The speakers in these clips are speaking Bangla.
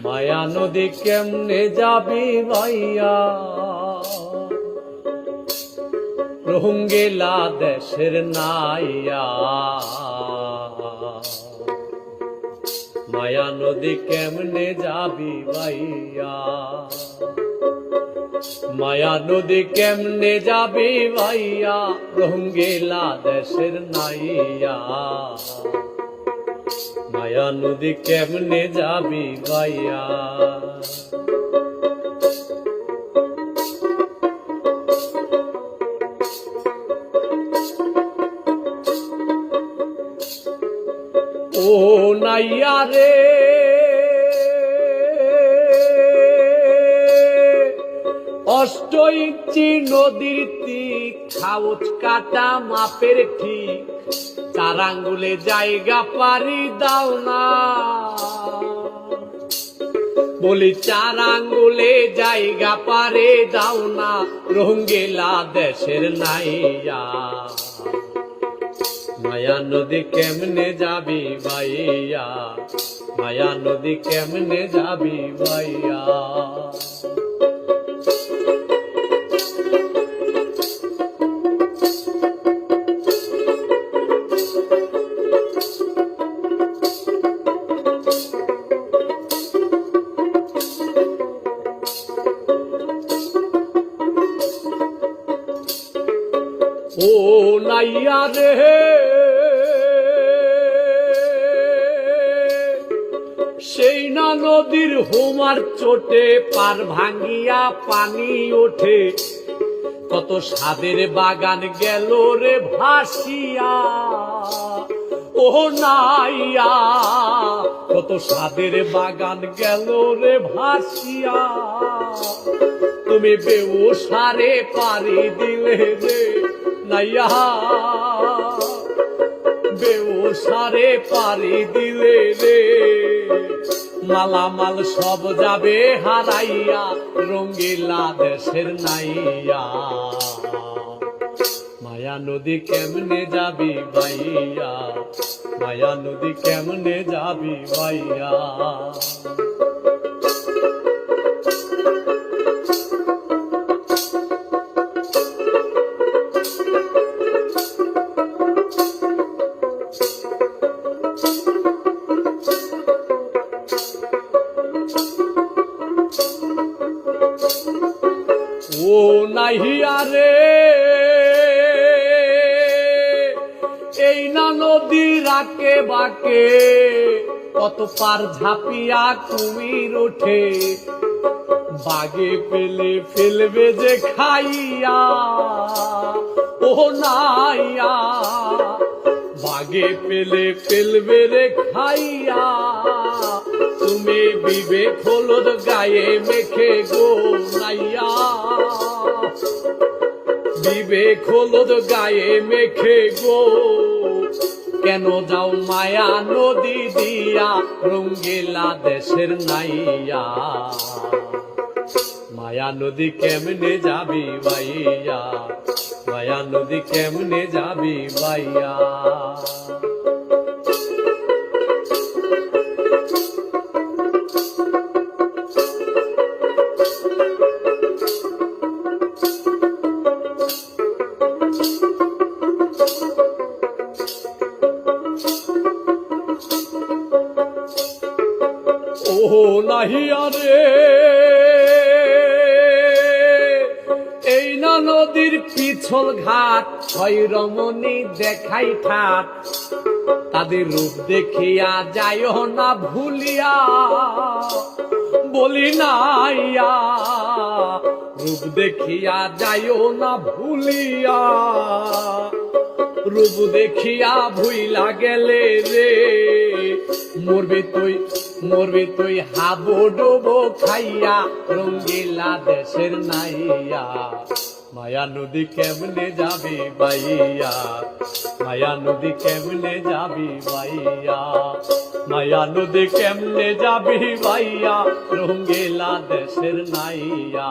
মায়া নদী কেমনে যাবি ভাইয়া, রঙ্গিলা দেশের নাইয়া। মায়া নদী কেমনে যাবি ভাইয়া, মায়া নদী কেমনে যাবি ভাইয়া, রঙ্গিলা দেশের নাইয়া। মায়া নদী কেমনে যাবি ভাইয়া। ও নাইয়া রে অষ্ট ইঞ্চি নদীর তীর, খাউচ কাটা মাপের ঠিক, 4 আঙ্গুলে জায়গা পারি দাও না। বলি 4 আঙ্গুলে জায়গা পারে দাও না, রঙ্গিলা দেশের নাইয়া। মায়া নদী কেমনে যাবি ভাইয়া, মায়া নদী কেমনে যাবি ভাইয়া। ও নাইয়া রে সেই না নদীর হোমার চোটে, পার ভাঙ্গিয়া পানি ওঠে, কত সাদের বাগান গেল রে ভাসিয়া। ও নাইয়া কত সাদের বাগান গেল রে ভাসিয়া। তুমি বেউসারে পারি দিলে রে নাইয়া, বেউসারে পারি দিলে রে। মালামাল সব যাবে হারাইয়া, রঙ্গিলা দেশের নাইয়া। মায়া নদী কেমনে যাবি ভাইয়া, মায়া নদী কেমনে যাবি ভাইয়া। ও নাহিয়া রে এই না নদী রাকে বাকে, কত পার ঝাঁপিয়া কুমির ওঠে, বাগে পেলে ফেলবে যে খাইয়া। ও নাইয়া বাগে পেলে ফেলবে রে খাইয়া। তুমি বিবেক হলুদ গায়ে মেখে গো নাইয়া, বিবেক হলুদ গায়ে মেখে গো, কেন যাও মায়া নদী দিয়া, রঙ্গিলা দেশের নাইয়া। মায়া নদী কেমনে যাবি ভাইয়া, মায়া নদী কেমনে যাবি ভাইয়া। ও নাহিয়া রে এই না নদীর পিছল ঘাট, হয় রমণী দেখাই ঠাট, তাদের রূপ দেখিয়া যাইও না ভুলিয়া। বলি নাইয়া রূপ দেখিয়া যাইও না ভুলিয়া। রূপ দেখিয়া ভুইলা গেলে রে, মরবি তুই হাবো ডুবো খাইয়া, রঙ্গিলা দেশের নাইয়া। মায়া নদী কেমনে যাবি বাইয়া, মায়া নদী কেমনে যাবি বাইয়া, মায়া নদী কেমনে যাবি বাইয়া, রঙ্গিলা দেশের নাইয়া।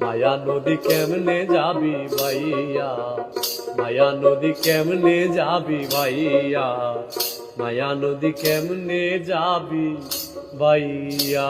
মায়া নদী কেমনে যাবি বাইয়া, মায়া নদী কেমনে যাবি বাইয়া, মায়া নদী কেমনে যাবি বাইয়া।